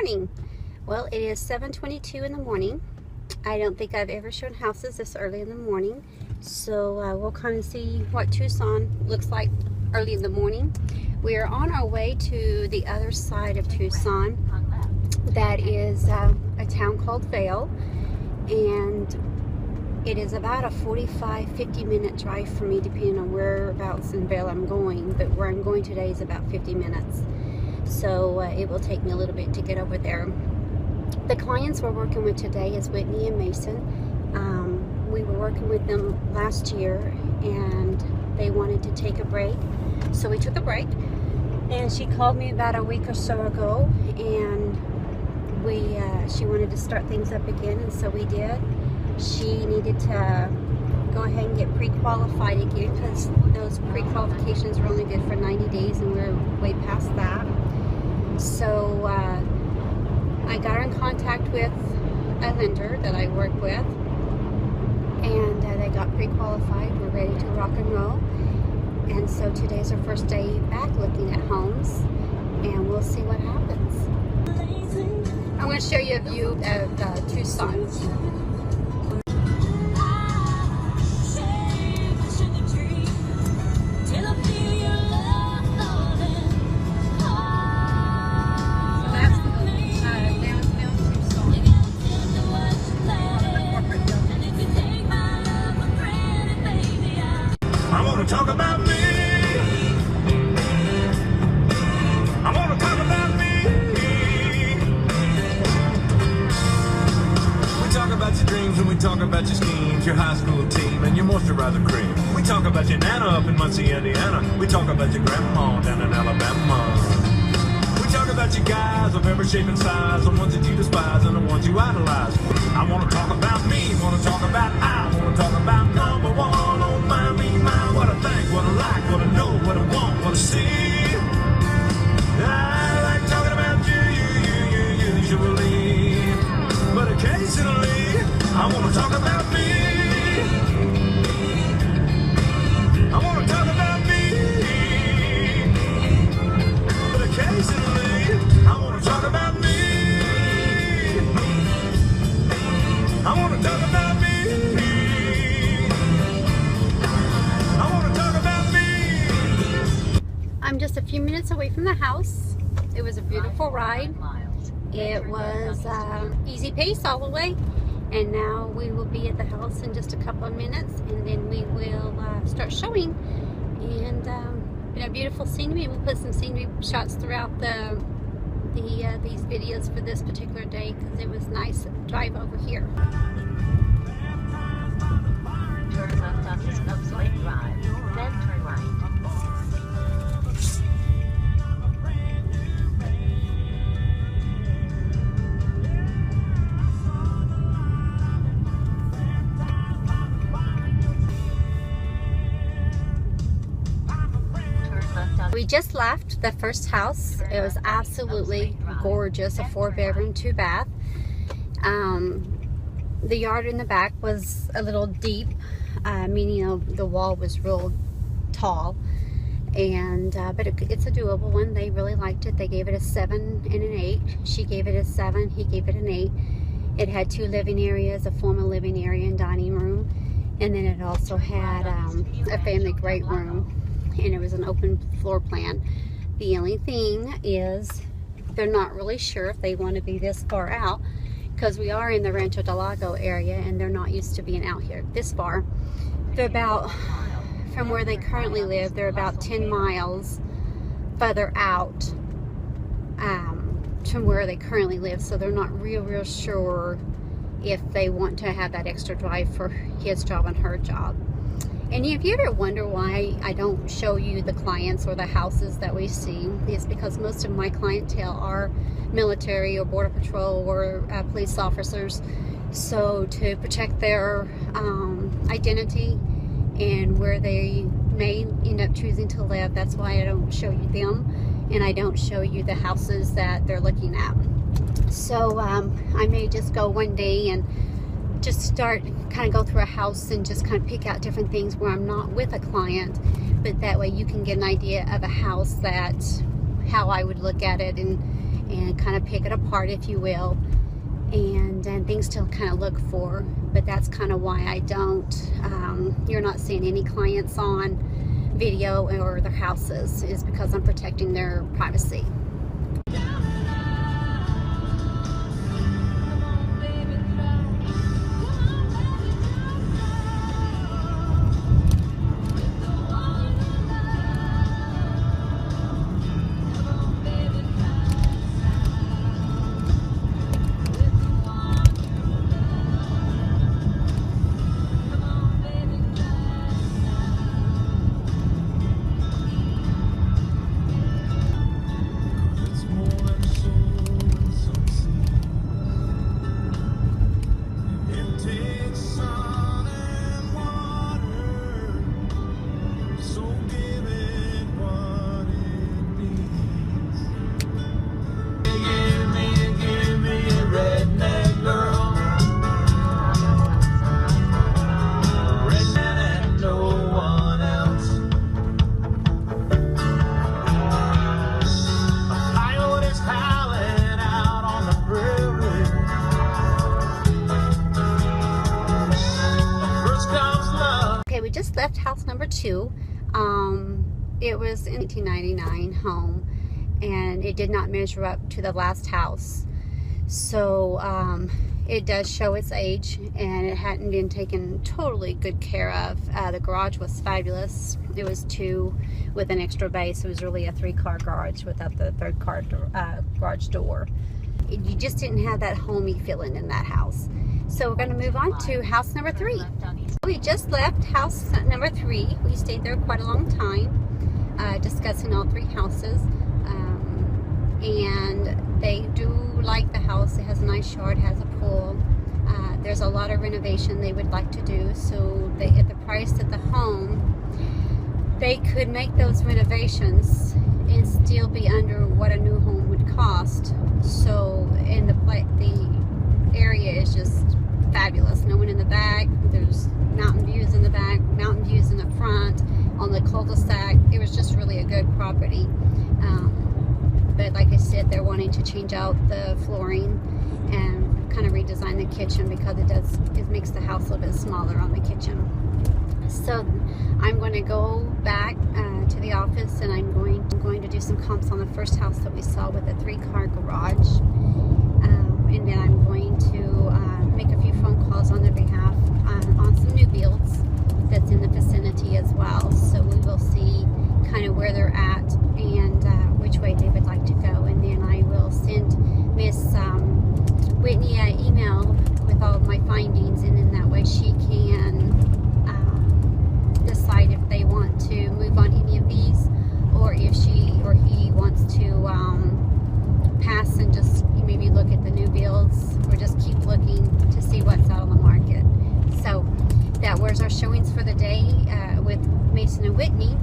morning. Well, it is 7:22 in the morning. I don't think I've ever shown houses this early in the morning, so we'll kind of see what Tucson looks like early in the morning. We are on our way to the other side of Tucson. That is a town called Vail, and it is about a 45-50 minute drive for me, depending on whereabouts in Vail I'm going, but where I'm going today is about 50 minutes. So it will take me a little bit to get over there. The clients we're working with today is Whitney and Mason. We were working with them last year and they wanted to take a break, so we took a break. And she called me about a week or so ago, and she wanted to start things up again, and so we did. She needed to go ahead and get pre-qualified again, because those pre-qualifications were only good for 90 days and we're way past that. So I got her in contact with a lender that I work with, and they got pre-qualified. We're ready to rock and roll. And so today's our first day back looking at homes, and we'll see what happens. I'm going to show you a view of Tucson. Talk about me. I want to talk about me. We talk about your dreams and we talk about your schemes, your high school team and your moisturizer cream. We talk about your nana up in Muncie, Indiana. We talk about your grandma down in Alabama. We talk about your guys of every shape and size, the ones that you despise and the ones you idolize. I want to talk about me, want to talk about I want to talk about number one. Oh my, me, my, what I think, what I like, what I know, what I want, what I see. I like talking about you usually, but occasionally I want to talk about me. I want to talk about me, but occasionally I want to talk about me. I want to talk about me. I want to talk about me. I'm just a few minutes away from the house. It was a beautiful ride. It was easy pace all the way. And now we will be at the house in just a couple of minutes, and then we will start showing. And beautiful scenery. We'll put some scenery shots throughout these videos for this particular day, because it was nice drive over here. Turn left on this Upswing Drive, then turn right. We just left the first house. It was absolutely gorgeous, a 4-bedroom, 2-bath. The yard in the back was a little deep, meaning the wall was real tall, and but it's a doable one. They really liked it. They gave it a 7 and an 8. She gave it a 7. He gave it an 8. It had 2 living areas, a formal living area and dining room, and then it also had a family great room, and it was an open floor plan. The only thing is they're not really sure if they want to be this far out, because we are in the Rancho Del Lago area and they're not used to being out here this far. They're about, from where they currently live, they're about 10 miles further out from where they currently live, so they're not real sure if they want to have that extra drive for his job and her job. And if you ever wonder why I don't show you the clients or the houses that we see, it's because most of my clientele are military or border patrol or police officers. So to protect their identity and where they may end up choosing to live, that's why I don't show you them, and I don't show you the houses that they're looking at. So I may just go one day and just start kind of go through a house and just kind of pick out different things where I'm not with a client, but that way you can get an idea of a house, that how I would look at it, and and kind of pick it apart, if you will, and things to kind of look for. But that's kind of why I don't, you're not seeing any clients on video or their houses, is because I'm protecting their privacy. It's more than soul and some sea. It takes sun and water, so give it what it needs. Give me a redneck girl, redneck and no one else. Coyotes howling out on the prairie. First comes love. Okay, we just left house number 2. It was in 1999 home, and it did not measure up to the last house. So it does show its age, and it hadn't been taken totally good care of. The garage was fabulous. It was 2 with an extra base. It was really a 3-car garage without the 3rd car garage door. You just didn't have that homey feeling in that house. So we're going to move on to house number 3. We just left house number 3. We stayed there quite a long time, discussing all 3 houses. And they do like the house. It has a nice yard, has a pool. There's a lot of renovation they would like to do. So they, at the price of the home, they could make those renovations and still be under what a new home would cost. So, and the area is just fabulous. No one in the back. There's mountain views in the back, mountain views in the front, on the cul-de-sac. It was just really a good property. But like I said, they're wanting to change out the flooring and kind of redesign the kitchen, because it makes the house a little bit smaller on the kitchen. So I'm going to go back to the office, and I'm going to do some comps on the first house that we saw with a 3-car garage. And then I'm going to make a few phone calls on their behalf on some new builds that's in the vicinity as well. So we will see kind of where they're at and which way they would like to go. And then I will send Miss Whitney an email with all of my findings, and then that way she can decide if they want to move on any of these, or if she or he wants to pass and just maybe look at the new builds, or just keep looking to see what's out on the market. So that was our showings for the day with Mason and Whitney.